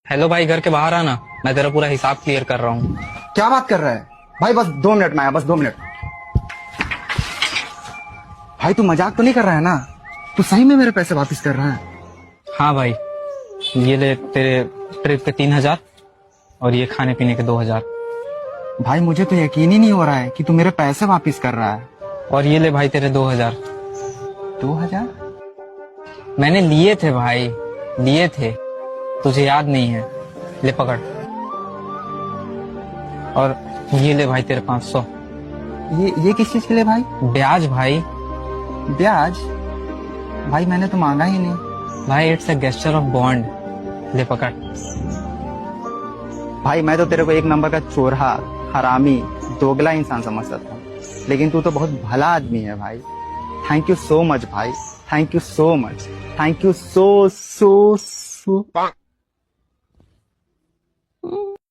Hello भाई, घर के बाहर आना, मैं तेरा पूरा हिसाब क्लियर कर रहा हूँ। क्या बात कर रहा है भाई? बस 2 मिनट में आया, बस 2 मिनट। भाई तू मजाक तो नहीं कर रहा है ना? तू सही में मेरे पैसे वापस कर रहा है? हाँ भाई, ये ले तेरे ट्रिप के 3,000 और ये खाने पीने के 2,000। भाई मुझे तो यकीन ही नहीं हो रहा है कि तू मेरे पैसे वापस कर रहा है। और ये ले भाई तेरे 2,000। 2,000? मैंने लिए थे भाई, लिए थे, तुझे याद नहीं है? ले पकड़। और ये ले भाई तेरे 500। ये किस चीज के लिए भाई? ब्याज भाई। ब्याज? भाई मैंने तो मांगा ही नहीं। भाई it's a gesture of bond, ले पकड़। भाई मैं तो तेरे को एक नंबर का चोरहा, हरामी, दोगला इंसान समझता था, लेकिन तू तो बहुत भला आदमी है भाई। थैंक यू सो मच भाई, thank you so much, thank you so.